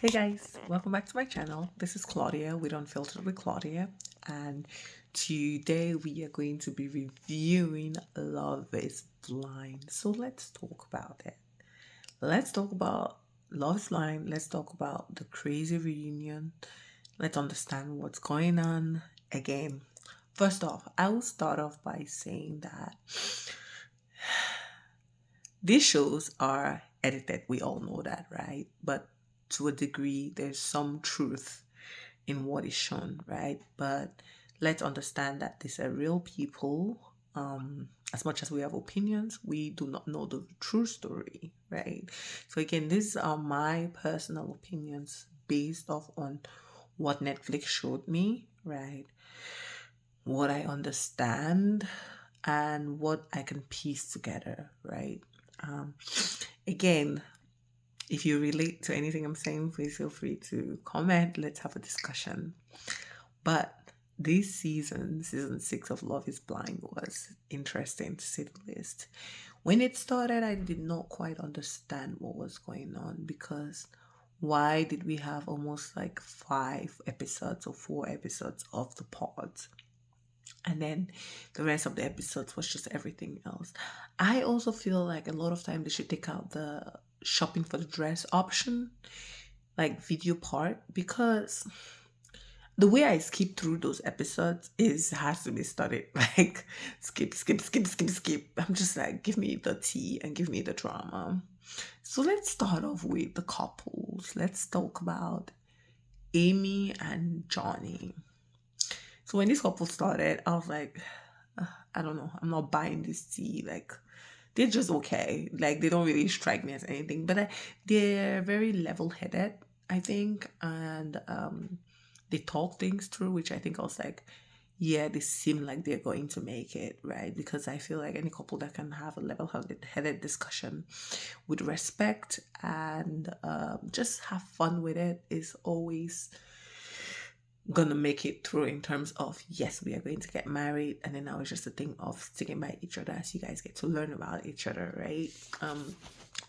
Hey guys, welcome back to my channel. This is Claudia with Unfiltered with Claudia, and today we are going to be reviewing Love is Blind. So let's talk about it. Let's talk about Love is Blind. Let's talk about the crazy reunion. Let's understand what's going on. Again, first off, I will start off by saying that these shows are edited. We all know that, right? But to a degree, there's some truth in what is shown, right? But let's understand that these are real people. As much as we have opinions, we do not know the true story, right? So again, these are my personal opinions based off on what Netflix showed me, right? What I understand and what I can piece together, right? Um, Again, if you relate to anything I'm saying, please feel free to comment. Let's have a discussion. But this season 6 of Love is Blind, was interesting to say the least. When it started, I did not quite understand what was going on because why did we have almost like 5 episodes or 4 episodes of the pods? And then the rest of the episodes was just everything else. I also feel like a lot of time they should take out the shopping for the dress option, like video part, because the way I skip through those episodes is has to be studied. Like skip, skip, skip, skip, skip. I'm just like, give me the tea and give me the drama. So let's start off with the couples. Let's talk about Amy and Johnny. So when this couple started, I was like, I don't know, I'm not buying this tea. Like, they're just okay. Like, they don't really strike me as anything, but they're very level headed, I think. And they talk things through, which I think I was like, yeah, they seem like they're going to make it, right? Because I feel like any couple that can have a level headed discussion with respect and just have fun with it is always gonna make it through in terms of yes, we are going to get married, and then now it's just a thing of sticking by each other as you guys get to learn about each other, right?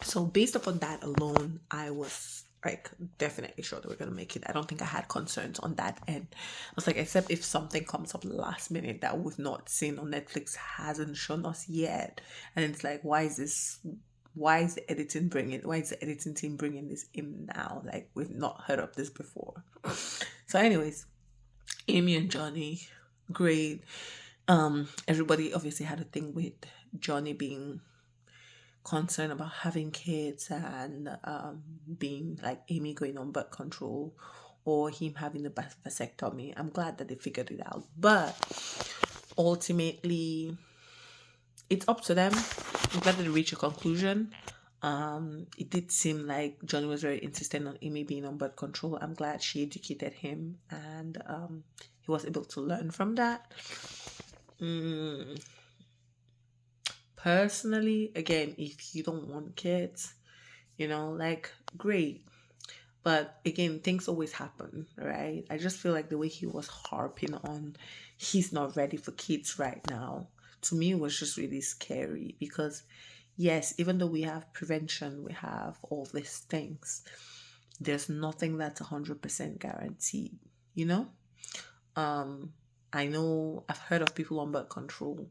So based upon that alone, I was like definitely sure that we're gonna make it. I don't think I had concerns on that end. I was like, except if something comes up last minute that we've not seen on Netflix, hasn't shown us yet, and it's like, why is the editing bringing why is the editing team bringing this in now, like we've not heard of this before. So anyways, Amy and Johnny, great. Everybody obviously had a thing with Johnny being concerned about having kids and being like Amy going on birth control or him having the vasectomy. I'm glad that they figured it out, but ultimately, it's up to them. I'm glad that they reached a conclusion. It did seem like Johnny was very insistent on Amy being on birth control. I'm glad she educated him and he was able to learn from that. Mm, Personally, again, if you don't want kids, like great. But again, things always happen, right? I just feel like the way he was harping on he's not ready for kids right now, to me was just really scary because yes, even though we have prevention, we have all these things, there's nothing that's 100% guaranteed, you know? Um, I know I've heard of people on birth control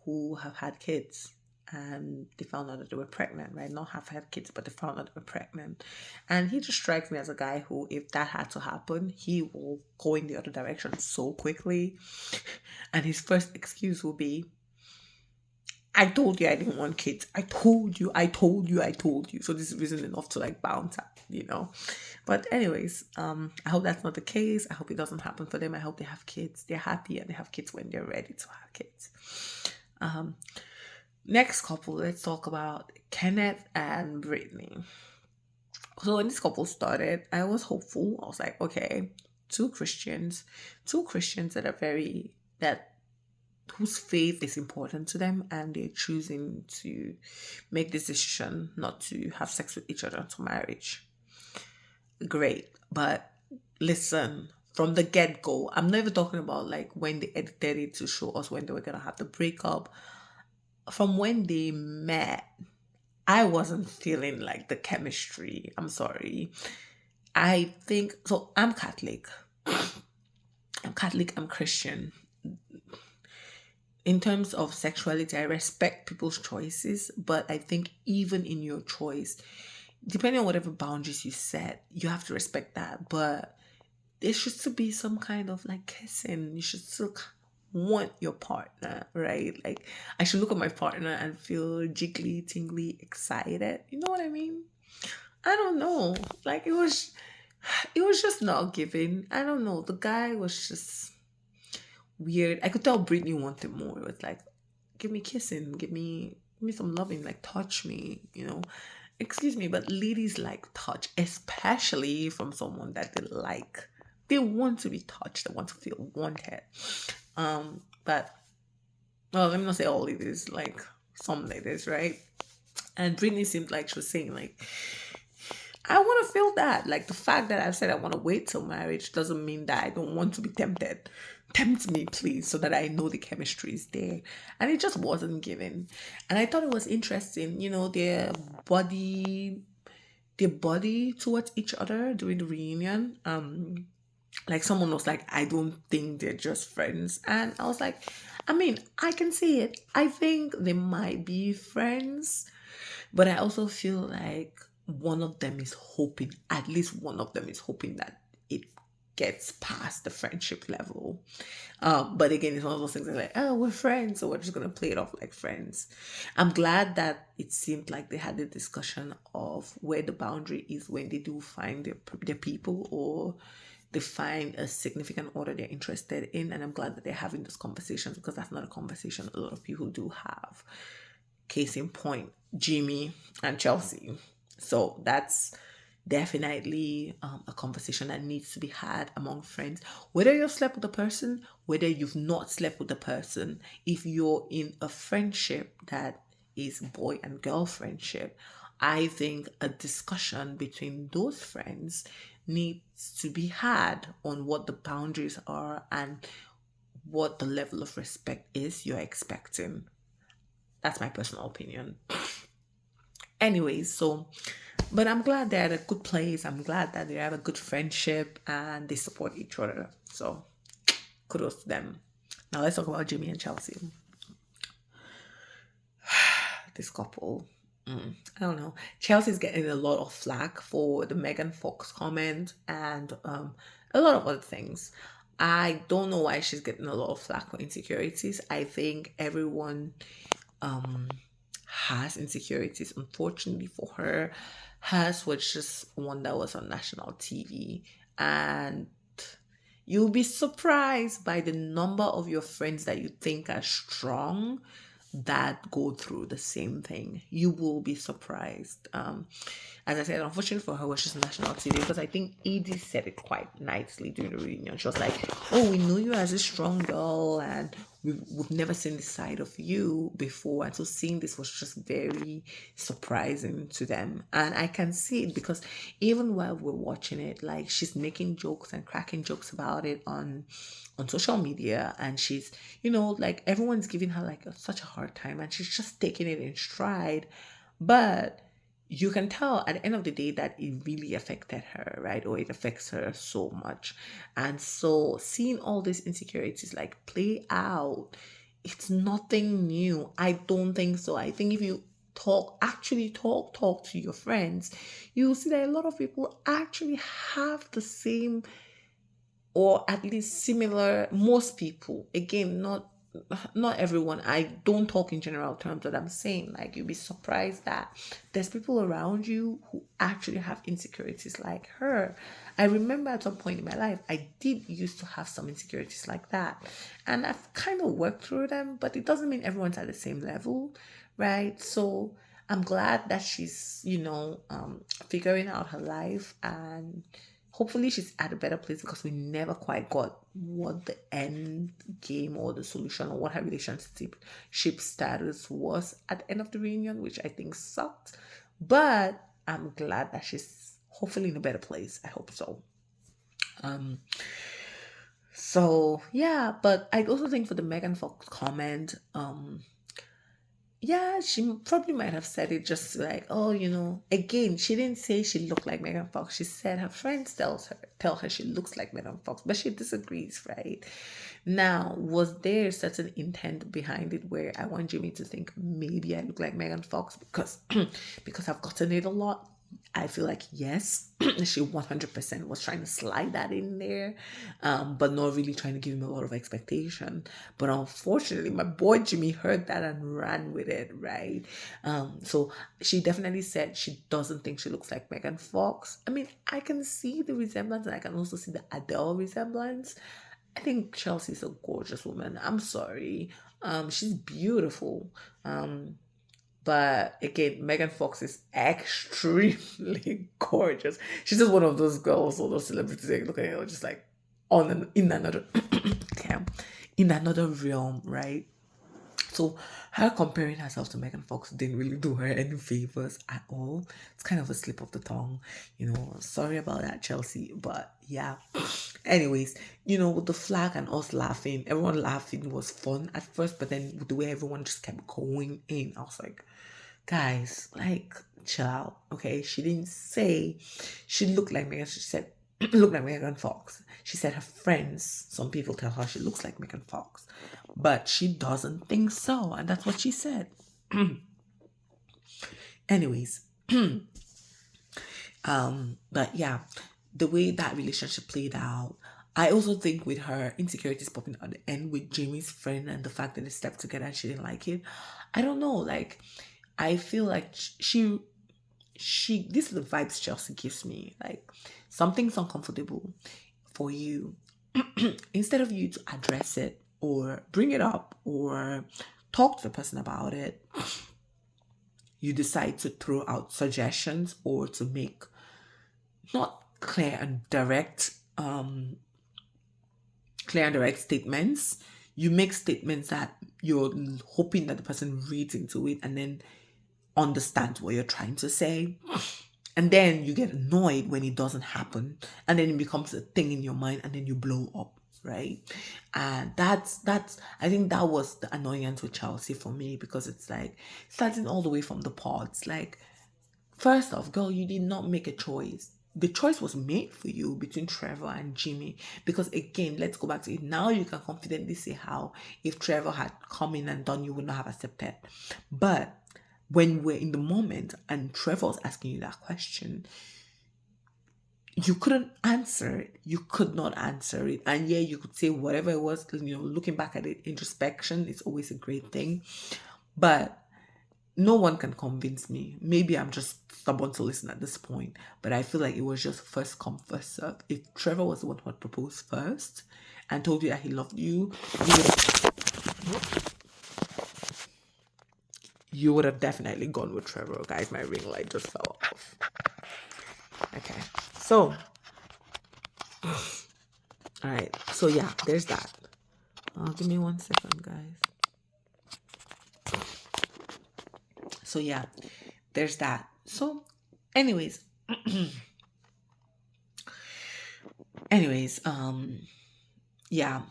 who have had kids and they found out that they were pregnant, right? Not have had kids, but they found out they were pregnant. And he just strikes me as a guy who, if that had to happen, he will go in the other direction so quickly. And his first excuse will be, I told you I didn't want kids. I told you, I told you, I told you. So this is reason enough to like bounce out. But anyways, I hope that's not the case. I hope it doesn't happen for them. I hope they have kids. They're happy and they have kids when they're ready to have kids. Next couple, let's talk about Kenneth and Brittany. So when this couple started, I was hopeful. I was like, okay, two Christians that are very that whose faith is important to them and they're choosing to make this decision not to have sex with each other until marriage. Great. But listen, from the get go, I'm never talking about like when they edited it to show us when they were gonna have the breakup. From when they met, I wasn't feeling like the chemistry. I'm sorry. I think so. I'm Catholic. I'm Catholic. I'm Christian. In terms of sexuality, I respect people's choices, but I think even in your choice, depending on whatever boundaries you set, you have to respect that. But there should still be some kind of like kissing. You should still want your partner, right? Like I should look at my partner and feel jiggly, tingly, excited. You know what I mean? I don't know. Like it was just not giving. I don't know. The guy was just weird. I could tell Brittany wanted more. It was like, give me kissing, give me some loving, like touch me. Excuse me, but ladies like touch, especially from someone that they like. They want to be touched, they want to feel wanted. But well, let me not say all ladies, like some ladies, right? And Brittany seemed like she was saying, like, I want to feel that. Like the fact that I've said I want to wait till marriage doesn't mean that I don't want to be tempted. Tempt me, please, so that I know the chemistry is there. And it just wasn't given. And I thought it was interesting, body their body towards each other during the reunion. Like someone was like, I don't think they're just friends. And I was like, I mean, I can see it. I think they might be friends, but I also feel like one of them is hoping, at least one of them is hoping that it gets past the friendship level. But again, it's one of those things that like, oh, we're friends, so we're just gonna play it off like friends. I'm glad that it seemed like they had a discussion of where the boundary is when they do find their people, or they find a significant other they're interested in. And I'm glad that they're having this conversation, because that's not a conversation a lot of people do have. Case in point, Jimmy and Chelsea. So that's definitely a conversation that needs to be had among friends. Whether you've slept with a person, whether you've not slept with a person, if you're in a friendship that is boy and girl friendship, I think a discussion between those friends needs to be had on what the boundaries are and what the level of respect is you're expecting. That's my personal opinion. Anyways, so, but I'm glad they're at a good place. I'm glad that they have a good friendship and they support each other. So kudos to them. Now let's talk about Jimmy and Chelsea. This couple. I don't know. Chelsea's getting a lot of flack for the Megan Fox comment and a lot of other things. I don't know why she's getting a lot of flack for insecurities. I think everyone um has insecurities. Unfortunately for her, hers was just one that was on national TV. And you'll be surprised by the number of your friends that you think are strong that go through the same thing. You will be surprised. As I said, unfortunately for her, it was just national TV, because I think Edie said it quite nicely during the reunion. She was like, "Oh, we know you as a strong girl, and we've never seen this side of you before." And so seeing this was just very surprising to them. And I can see it because even while we're watching it, like she's making jokes and cracking jokes about it on social media, and she's like everyone's giving her like such a hard time, and she's just taking it in stride. But you can tell at the end of the day that it really affected her, right? Or it affects her so much. And so seeing all these insecurities like play out, it's nothing new. I don't think so. I think if you actually talk to your friends, you'll see that a lot of people actually have the same, or at least similar. Most people, again, not everyone, I don't talk in general terms, but I'm saying like you'll be surprised that there's people around you who actually have insecurities like her. I remember at some point in my life I did used to have some insecurities like that, and I've kind of worked through them, but it doesn't mean everyone's at the same level, right? So I'm glad that she's figuring out her life, and hopefully she's at a better place, because we never quite got what the end game or the solution or what her relationship status was at the end of the reunion, which I think sucked. But I'm glad that she's hopefully in a better place. I hope so. Um so yeah, but I also think for the Megan Fox comment, Yeah, she probably might have said it just like, oh, again, she didn't say she looked like Megan Fox. She said her friends tell her she looks like Megan Fox, but she disagrees, right? Now, was there certain intent behind it where I want Jimmy to think maybe I look like Megan Fox because because I've gotten it a lot? I feel like yes, she 100% was trying to slide that in there, but not really trying to give him a lot of expectation. But unfortunately, my boy Jimmy heard that and ran with it, right? So she definitely said she doesn't think she looks like Megan Fox. I mean, I can see the resemblance and I can also see the Adele resemblance. I think Chelsea's a gorgeous woman. I'm sorry. She's beautiful. But again, Megan Fox is extremely gorgeous. She's just one of those girls, all those celebrities that look at her just like in another damn, in another realm, right? So her comparing herself to Megan Fox didn't really do her any favors at all. It's kind of a slip of the tongue, Sorry about that, Chelsea. But yeah. Anyways, with the flag and us laughing, everyone laughing was fun at first, but then with the way everyone just kept going in, I was like, guys, like, chill out, okay? She didn't say she looked like Megan. She said looked like Megan Fox. She said her friends, some people tell her she looks like Megan Fox, but she doesn't think so, and that's what she said. Anyways, but yeah, the way that relationship played out, I also think with her insecurities popping at the end with Jamie's friend and the fact that they slept together and she didn't like it. I don't know, like I feel like she this is the vibes Chelsea gives me. Like something's uncomfortable for you. Instead of you to address it or bring it up or talk to the person about it, you decide to throw out suggestions or to make not clear and direct statements. You make statements that you're hoping that the person reads into it and then understands what you're trying to say. And then you get annoyed when it doesn't happen. And then it becomes a thing in your mind and then you blow up, right? And that's I think that was the annoyance with Chelsea for me because it's like starting all the way from the pods. Like, first off, girl, you did not make a choice. The choice was made for you between Trevor and Jimmy. Because again, let's go back to it. Now you can confidently say how if Trevor had come in and done, you would not have accepted. But when we're in the moment and Trevor was asking you that question, you couldn't answer it. You could not answer it. And yeah, you could say whatever it was, looking back at it, introspection is always a great thing. But no one can convince me. Maybe I'm just stubborn to listen at this point, but I feel like it was just first come, first serve. If Trevor was the one who had proposed first and told you that he loved you, you would have definitely gone with Trevor. Guys, my ring light just fell off. Okay, so, all right, so yeah, there's that. Give me 1 second, guys. So yeah, there's that. So, anyways, yeah.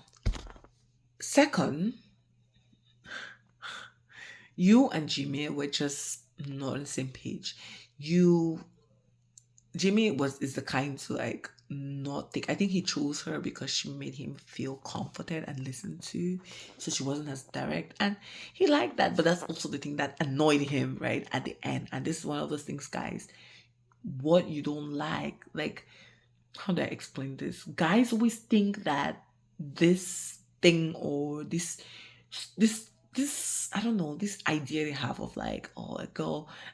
Second, you and Jimmy were just not on the same page. Jimmy is the kind to like not think. I think he chose her because she made him feel comforted and listened to, so she wasn't as direct, and he liked that. But that's also the thing that annoyed him right at the end. And this is one of those things, guys. What you don't like, how do I explain this? Guys always think that this thing or this I don't know, this idea they have of like, oh,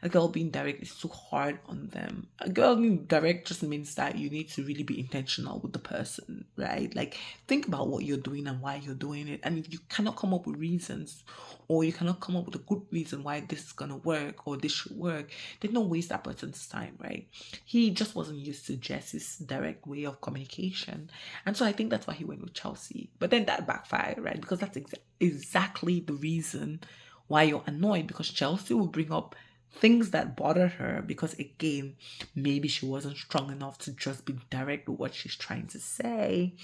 a girl being direct is too hard on them. A girl being direct just means that you need to really be intentional with the person, right? Like, think about what you're doing and why you're doing it. And if you cannot come up with reasons, or you cannot come up with a good reason why this is gonna work or this should work, then don't waste that person's time, right? He just wasn't used to Jess's direct way of communication. And so I think that's why he went with Chelsea. But then that backfired, right? Because that's exactly the reason why you're annoyed, because Chelsea will bring up things that bother her because, again, maybe she wasn't strong enough to just be direct with what she's trying to say.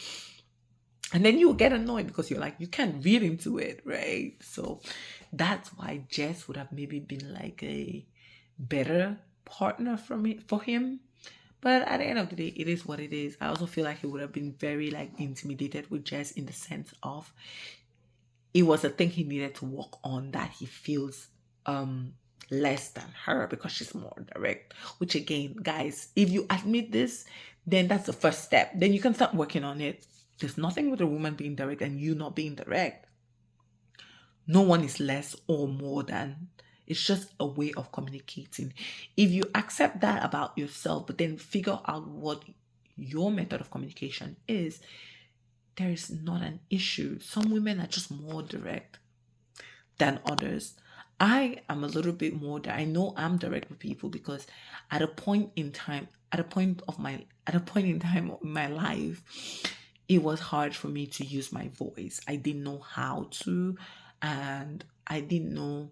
And then you'll get annoyed because you're like, you can't read into it, right? So that's why Jess would have maybe been like a better partner for him. But at the end of the day, it is what it is. I also feel like he would have been very like intimidated with Jess in the sense of it was a thing he needed to work on, that he feels less than her because she's more direct. Which again, guys, if you admit this, then that's the first step. Then you can start working on it. There's nothing with a woman being direct and you not being direct. No one is less or more than. It's just a way of communicating. If you accept that about yourself, but then figure out what your method of communication is, there is not an issue. Some women are just more direct than others. I am a little bit more I know I'm direct with people because at a point in time, at a point in time of my life, it was hard for me to use my voice. I didn't know how to, and I didn't know,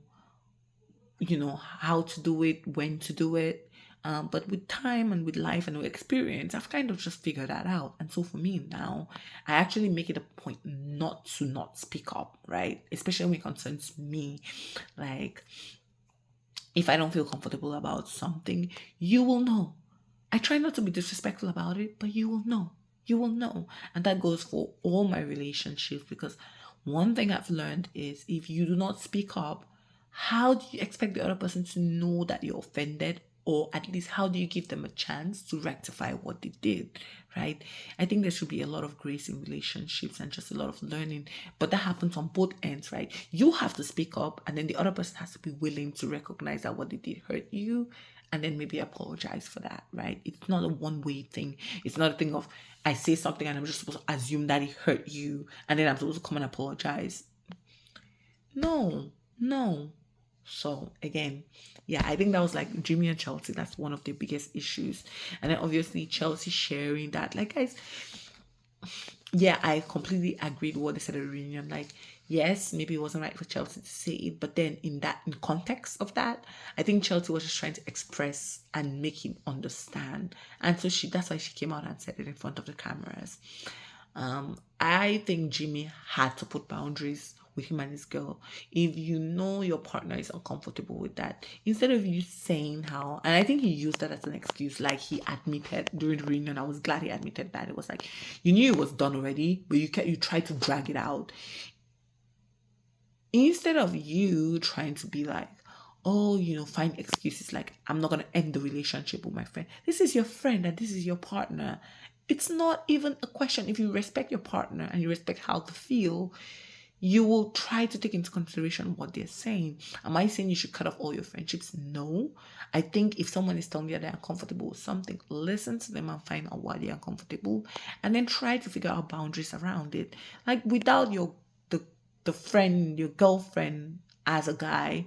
how to do it, when to do it. But with time and with life and with experience, I've kind of just figured that out. And so for me now, I actually make it a point not speak up, right? Especially when it concerns me. Like, if I don't feel comfortable about something, you will know. I try not to be disrespectful about it, but you will know. You will know. And that goes for all my relationships, because one thing I've learned is if you do not speak up, how do you expect the other person to know that you're offended? Or at least, how do you give them a chance to rectify what they did, right? I think there should be a lot of grace in relationships and just a lot of learning. But that happens on both ends, right? You have to speak up, and then the other person has to be willing to recognize that what they did hurt you, and then maybe apologize for that, right? It's not a one-way thing. It's not a thing of I say something and I'm just supposed to assume that it hurt you and then I'm supposed to come and apologize. No, no. So again, yeah, I think that was like Jimmy and Chelsea. That's one of the biggest issues. And then obviously Chelsea sharing that. Like, guys, yeah, I completely agreed with what they said at the reunion. Like, yes, maybe it wasn't right for Chelsea to say it, but then in context of that, I think Chelsea was just trying to express and make him understand. And so that's why she came out and said it in front of the cameras. I think Jimmy had to put boundaries with him and his girl. If you know your partner is uncomfortable with that, instead of you saying how, and I think he used that as an excuse, like he admitted during the reunion. I was glad he admitted that. It was like, you knew it was done already, but you tried to drag it out. Instead of you trying to be like, oh, find excuses like, I'm not going to end the relationship with my friend. This is your friend and this is your partner. It's not even a question. If you respect your partner and you respect how they feel, you will try to take into consideration what they're saying. Am I saying you should cut off all your friendships? No. I think if someone is telling you they're uncomfortable with something, listen to them and find out why they're uncomfortable, and then try to figure out boundaries around it. Like, without the friend, your girlfriend as a guy,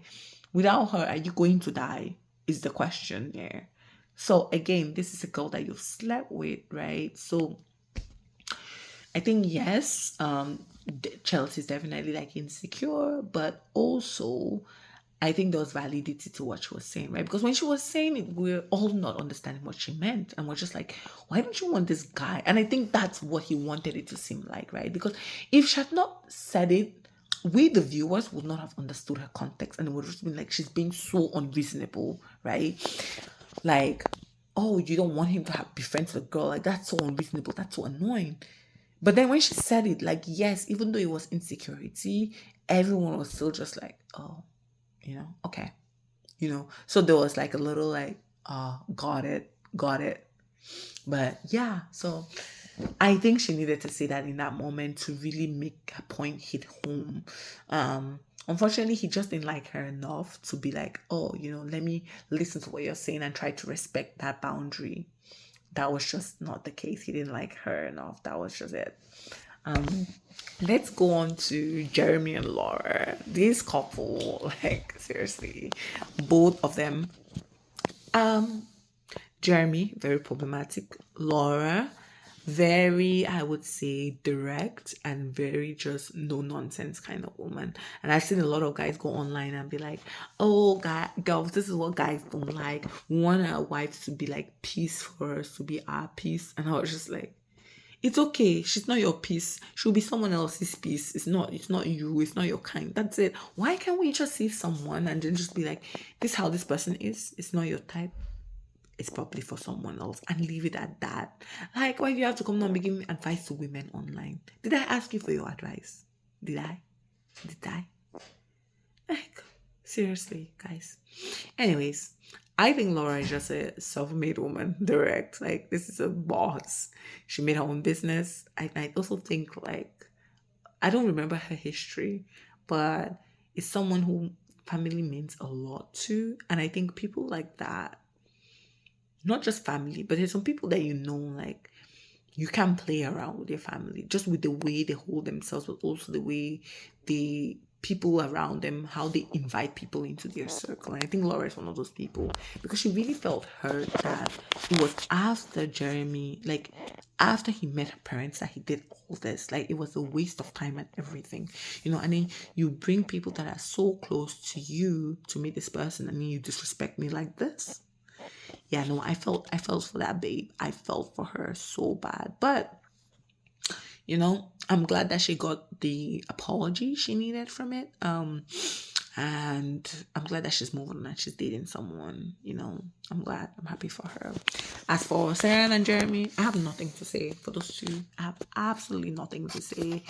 without her, are you going to die? Is the question there. So again, this is a girl that you've slept with, right? So I think yes, Chelsea's definitely like insecure, but also I think there was validity to what she was saying, right? Because when she was saying it, we're all not understanding what she meant, and we're just like, why don't you want this guy? And I think that's what he wanted it to seem like, right? Because if she had not said it, we the viewers would not have understood her context, and it would have just been like she's being so unreasonable, right? Like, oh, you don't want him to be friends with a girl, like that's so unreasonable, that's so annoying. But then when she said it, like, yes, even though it was insecurity, everyone was still just like, oh, okay. So there was like a little like, got it. But yeah, so I think she needed to say that in that moment to really make her point hit home. Unfortunately, he just didn't like her enough to be like, oh, let me listen to what you're saying and try to respect that boundary. That was just not the case. He didn't like her enough. That was just it. Let's go on to Jeremy and Laura. This couple, like, seriously, both of them. Jeremy, very problematic. Laura, very, I would say, direct and very just no nonsense kind of woman. And I've seen a lot of guys go online and be like, oh, girls, this is what guys don't like. We want our wives to be like peace for us, to be our peace. And I was just like, It's okay. She's not your piece. She'll be someone else's piece. It's not you. It's not your kind. That's it. Why can't we just see someone and then just be like, this is how this person is? It's not your type. It's probably for someone else, and leave it at that. Like, why do you have to come down and be giving advice to women online? Did I ask you for your advice? Did I? Did I? Like, seriously, guys. Anyways, I think Laura is just a self-made woman, direct. Like, this is a boss. She made her own business. I also think, like, I don't remember her history, but it's someone who family means a lot to. And I think people like that, not just family, but there's some people that like, you can play around with your family just with the way they hold themselves, but also the way the people around them, how they invite people into their circle. And I think Laura is one of those people, because she really felt hurt that it was after Jeremy, like after he met her parents, that he did all this. Like, it was a waste of time and everything, and then you bring people that are so close to you to meet this person, and then you disrespect me like this. Yeah, no, I felt for that babe. I felt for her so bad. But I'm glad that she got the apology she needed from it. And I'm glad that she's moving on and she's dating someone. I'm glad. I'm happy for her. As for Sarah and Jeremy, I have nothing to say for those two. I have absolutely nothing to say.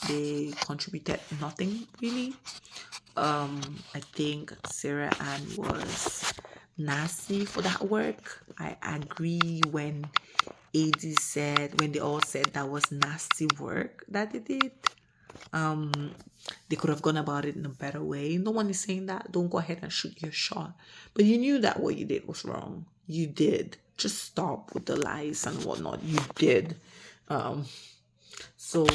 They contributed nothing really. I think Sarah Ann was nasty for that work. I agree when when they all said that was nasty work that they did. They could have gone about it in a better way. No one is saying that. Don't go ahead and shoot your shot. But you knew that what you did was wrong. You did. Just stop with the lies and whatnot. You did. So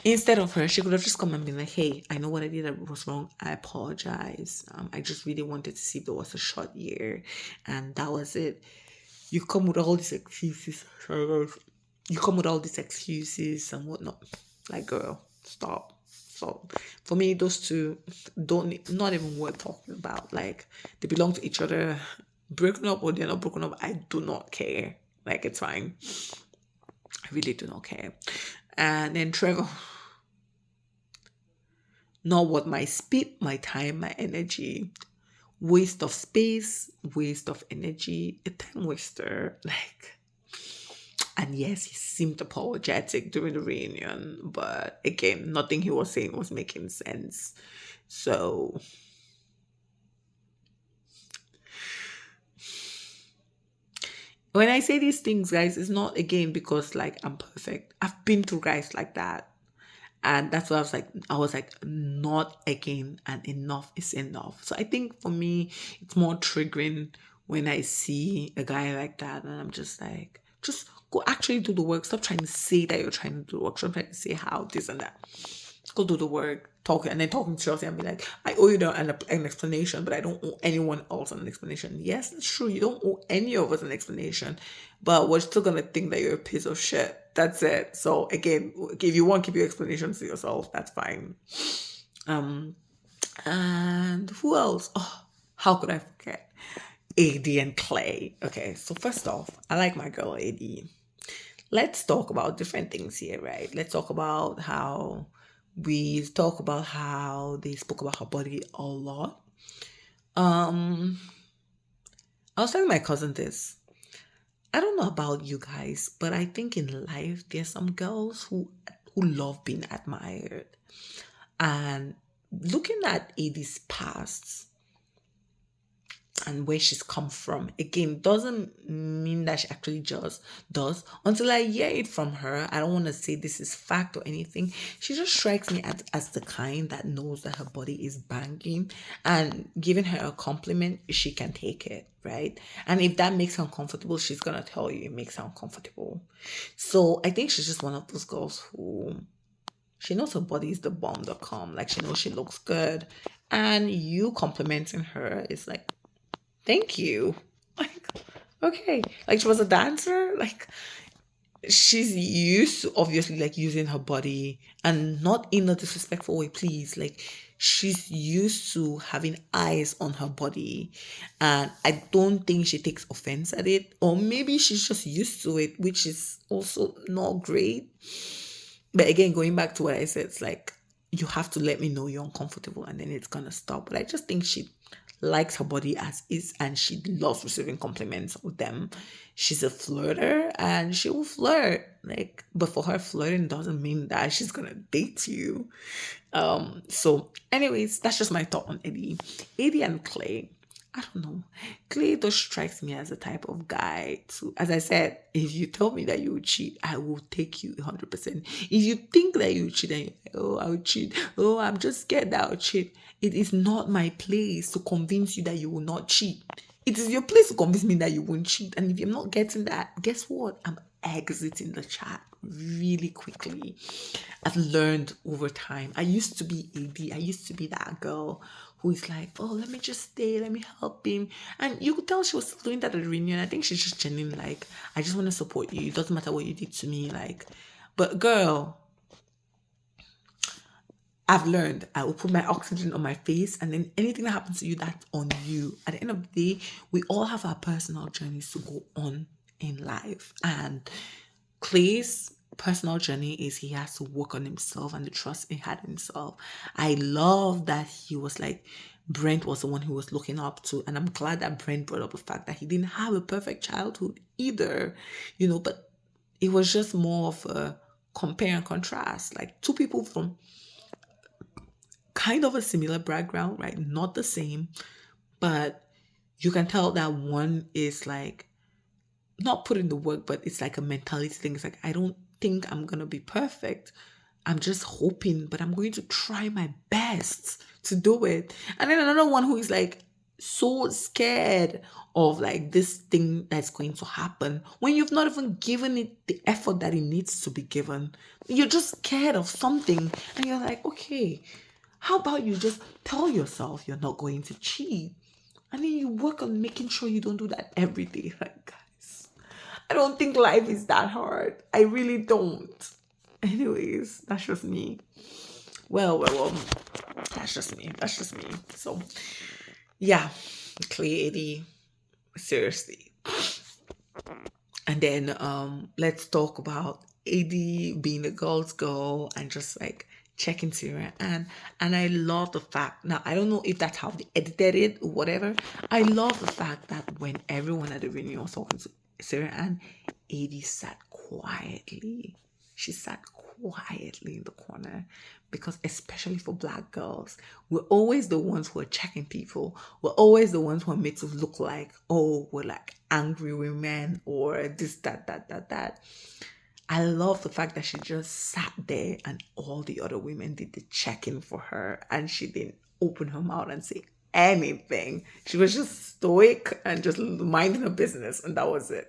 instead of her, she could have just come and been like, hey, I know what I did that was wrong. I apologize. I just really wanted to see if there was a short year. And that was it. You come with all these excuses. You come with all these excuses and whatnot. Like, girl, stop. So for me, those two not even worth talking about. Like, they belong to each other. Broken up or they're not broken up, I do not care. Like, it's fine. I really do not care. And then Trevor, not worth my speed, my time, my energy. Waste of space, waste of energy, a time waster. Like, and yes, he seemed apologetic during the reunion, but again, nothing he was saying was making sense. So when I say these things, guys, it's not again because like I'm perfect. I've been through guys like that. And that's why I was like, not again, and enough is enough. So I think for me, it's more triggering when I see a guy like that, and I'm just like, just go actually do the work. Stop trying to say that you're trying to do the work. Stop trying to say how this and that. Go do the work, talk, and then talking to Chelsea and be like, I owe you an explanation, but I don't owe anyone else an explanation. Yes, that's true. You don't owe any of us an explanation, but we're still gonna think that you're a piece of shit. That's it. So again, if you want to keep your explanations to yourself, that's fine. And who else? Oh, how could I forget? AD and Clay. Okay, so first off, I like my girl AD. Let's talk about different things here, right? Let's talk about how they spoke about her body a lot. I was telling my cousin this. I don't know about you guys, but I think in life there's some girls who love being admired. And looking at AD's past and where she's come from, again, doesn't mean that she actually just does. Until I hear it from her, I don't want to say this is fact or anything. She just strikes me as the kind that knows that her body is banging, and giving her a compliment, she can take it, right? And if that makes her uncomfortable, she's gonna tell you it makes her uncomfortable. So I think she's just one of those girls who, she knows her body is the bomb.com. Like, she knows she looks good, and you complimenting her is like, thank you. Like, okay. Like, she was a dancer. Like, she's used to obviously like using her body, and not in a disrespectful way, please. Like, she's used to having eyes on her body, and I don't think she takes offense at it, or maybe she's just used to it, which is also not great. But again, going back to what I said, it's like you have to let me know you're uncomfortable and then it's gonna stop. But I just think she likes her body as is and she loves receiving compliments of them. She's a flirter and she will flirt. Like, but for her, flirting doesn't mean that she's gonna date you. So anyways, that's just my thought on Eddie. Eddie and Clay. I don't know. Clay just strikes me as the type of guy to, as I said, if you tell me that you would cheat, I will take you 100%. If you think that you would cheat and you're like, oh, I would cheat. Oh, I'm just scared that I'll cheat. It is not my place to convince you that you will not cheat. It is your place to convince me that you won't cheat. And if you're not getting that, guess what? I'm exiting the chat really quickly. I've learned over time. I used to be AD. I used to be that girl who is like, oh, let me just stay, let me help him. And you could tell she was doing that at the reunion. I think she's just genuine, like, I just want to support you. It doesn't matter what you did to me. Like, but girl, I've learned I will put my oxygen on my face, and then anything that happens to you, that's on you. At the end of the day, we all have our personal journeys to go on in life. And Clay's personal journey is he has to work on himself and the trust he had in himself. I love that he was like, Brent was the one who was looking up to. And I'm glad that Brent brought up the fact that he didn't have a perfect childhood either, but it was just more of a compare and contrast. Like two people from kind of a similar background, right? Not the same, but you can tell that one is like not put in the work, but it's like a mentality thing. It's like, I don't think I'm gonna be perfect. I'm just hoping, but I'm going to try my best to do it. And then another one who is like so scared of like this thing that's going to happen when you've not even given it the effort that it needs to be given. You're just scared of something and you're like, okay, how about you just tell yourself you're not going to cheat? And then you work on making sure you don't do that every day. Like, guys, I don't think life is that hard. I really don't. Anyways, that's just me. Well. That's just me. That's just me. So, yeah, Clay 80, seriously. And then let's talk about AD being a girl's girl and just like checking Sarah and I love the fact, now I don't know if that's how they edited it or whatever. I love the fact that when everyone at the reunion was talking to Sarah Ann, AD sat quietly. She sat quietly in the corner because especially for black girls, we're always the ones who are checking people. We're always the ones who are made to look like, oh, we're like angry women or this, that. I love the fact that she just sat there and all the other women did the check-in for her and she didn't open her mouth and say anything. She was just stoic and just minding her business and that was it.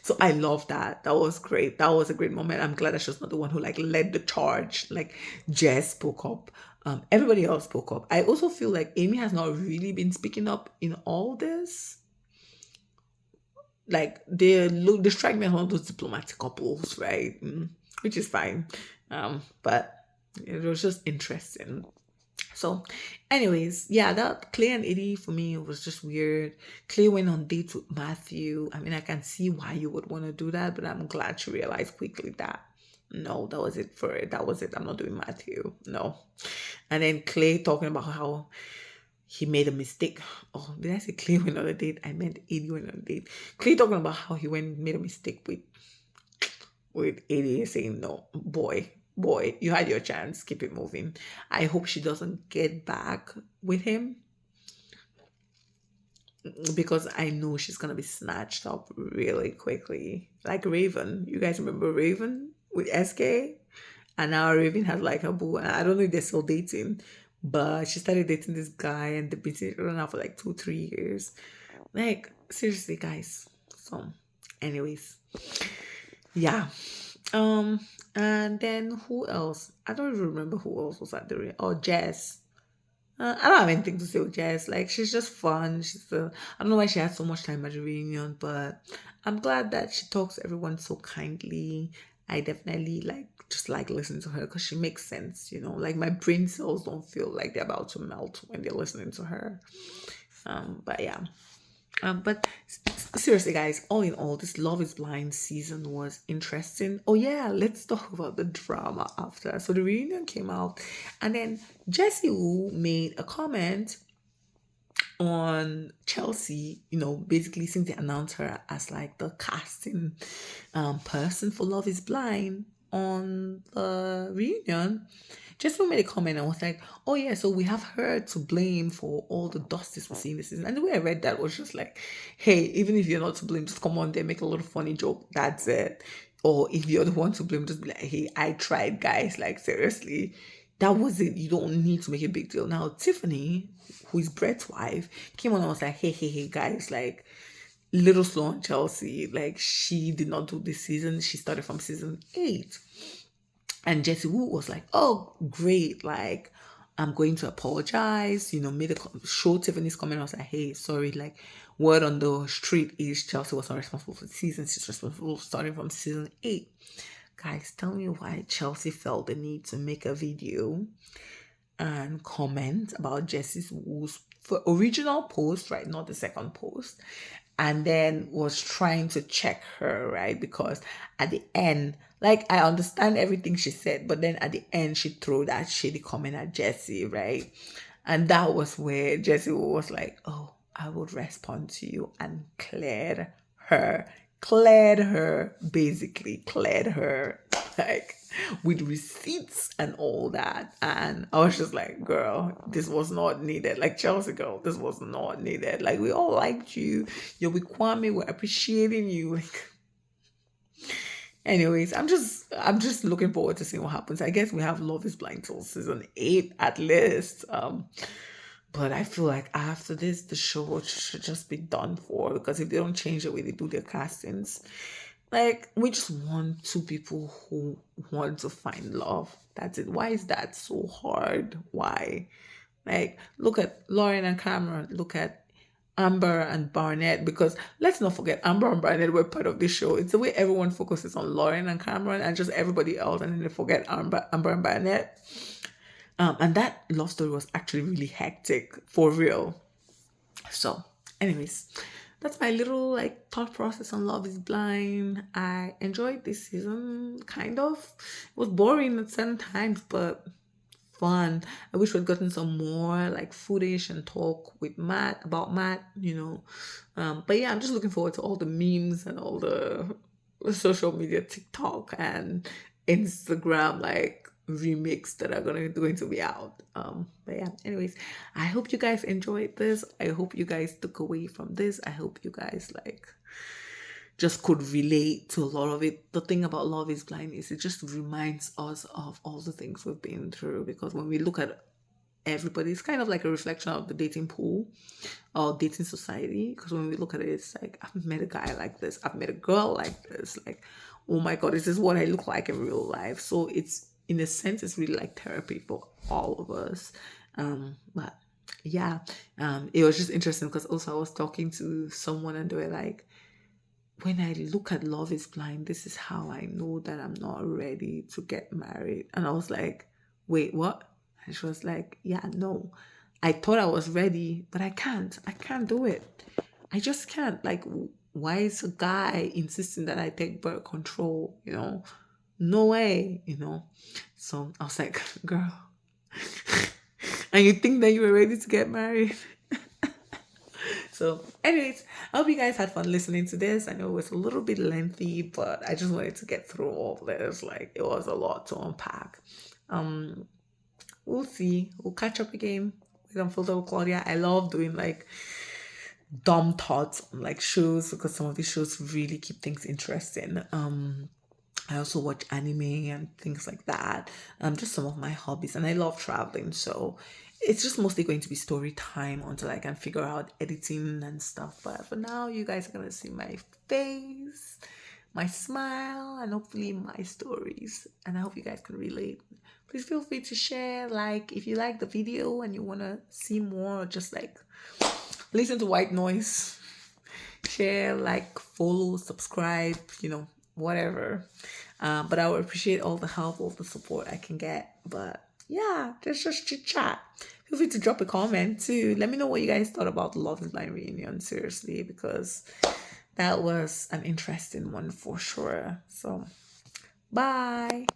So I love that. That was great. That was a great moment. I'm glad that she was not the one who like led the charge. Like Jess spoke up. Everybody else spoke up. I also feel like Amy has not really been speaking up in all this. Like they strike me as one of those diplomatic couples, right? Which is fine. But it was just interesting. So, anyways, yeah, that Clay and Eddie for me was just weird. Clay went on dates with Matthew. I mean, I can see why you would want to do that, but I'm glad she realized quickly that no, that was it for it. That was it. I'm not doing Matthew. No. And then Clay talking about how he made a mistake. Oh, did I say Clay went on a date? I meant Eddie went on a date. Clay talking about how he made a mistake with Eddie saying no, boy, you had your chance. Keep it moving. I hope she doesn't get back with him because I know she's gonna be snatched up really quickly. Like Raven. You guys remember Raven with SK? And now Raven has like her boo. And I don't know if they're still dating, but she started dating this guy and they've been together now for like 2-3 years. Like, seriously, guys. So, anyways. Yeah. And then who else? I don't even remember who else was at the oh Jess. I don't have anything to say with Jess. Like she's just fun. I don't know why she had so much time at the reunion, but I'm glad that she talks to everyone so kindly. I definitely like just like listening to her because she makes sense, you know. Like my brain cells don't feel like they're about to melt when they're listening to her. But yeah. But seriously, guys, all in all, this Love is Blind season was interesting. Oh, yeah, let's talk about the drama after. So the reunion came out, and then Jessie Wu made a comment on Chelsea, you know, basically since they announced her as like the casting person for Love is Blind on the reunion, just made a comment and was like, oh yeah, so we have her to blame for all the dusties we see in this season. And the way I read that was just like, hey, even if you're not to blame, just come on there, make a little funny joke. That's it. Or if you're the one to blame, just be like, hey, I tried, guys. Like, seriously. That was it. You don't need to make a big deal. Now, Tiffany, who is Brett's wife, came on and was like, hey, guys, like, little slow on Chelsea. Like, she did not do this season. She started from season 8. And Jessie Wu was like, oh, great. Like, I'm going to apologize. You know, made a show Tiffany's comment. I was like, hey, sorry. Like, word on the street is Chelsea was not responsible for the season. She's responsible starting from season 8. Guys, tell me why Chelsea felt the need to make a video and comment about Jessie Wu's original post, right? Not the second post. And then was trying to check her, right? Because at the end, like I understand everything she said, but then at the end she threw that shady comment at Jessie, right? And that was where Jessie was like, oh, I would respond to you, and her basically cleared her, like with receipts and all that. And I was just like, girl, this was not needed. Like, Chelsea girl, this was not needed. Like, we all liked you. You're with Kwame, we're appreciating you. Like, anyways, I'm just looking forward to seeing what happens. I guess we have Love is Blind till season 8 at least. But I feel like after this, the show should just be done for, because if they don't change the way they do their castings, like, we just want two people who want to find love. That's it. Why is that so hard? Why? Like, look at Lauren and Cameron. Look at Amber and Barnett. Because let's not forget, Amber and Barnett were part of this show. It's the way everyone focuses on Lauren and Cameron and just everybody else, and then they forget Amber and Barnett. And that love story was actually really hectic, for real. So, anyways, that's my little like thought process on Love is Blind. I enjoyed this season, kind of. It was boring at certain times, but fun. I wish we'd gotten some more like footage and talk with Matt about Matt, you know. But yeah, I'm just looking forward to all the memes and all the social media, TikTok and Instagram like remix that are going to be out. But yeah, anyways, I hope you guys enjoyed this. I hope you guys took away from this. I hope you guys like just could relate to a lot of it. The thing about Love is Blind is it just reminds us of all the things we've been through, because when we look at everybody, it's kind of like a reflection of the dating pool or dating society. Because when we look at it, it's like, I've met a guy like this, I've met a girl like this, like, oh my god, is this what I look like in real life? So it's, in a sense, it's really like therapy for all of us. But yeah, it was just interesting because also I was talking to someone and they were like, when I look at Love is Blind, this is how I know that I'm not ready to get married. And I was like, wait, what? And she was like, yeah, no. I thought I was ready, but I can't. I can't do it. I just can't. Like, why is a guy insisting that I take birth control? You know, no way, you know. So I was like, girl, and you think that you were ready to get married? So, anyways, I hope you guys had fun listening to this. I know it was a little bit lengthy, but I just wanted to get through all this. Like, it was a lot to unpack. Um, we'll see. We'll catch up again with Unfiltered with Claudia. I love doing like dumb thoughts on like shows, because some of these shows really keep things interesting. I also watch anime and things like that. Just some of my hobbies, and I love traveling, so it's just mostly going to be story time until I can figure out editing and stuff. But for now, you guys are gonna see my face, my smile, and hopefully my stories. And I hope you guys can relate. Please feel free to share, like, if you like the video and you wanna see more, or just like listen to white noise. Share, like, follow, subscribe, you know, whatever. But I would appreciate all the help, all the support I can get. But yeah, just chit chat. Feel free to drop a comment too. Let me know what you guys thought about the Love is Blind reunion, seriously, because that was an interesting one for sure. So, bye.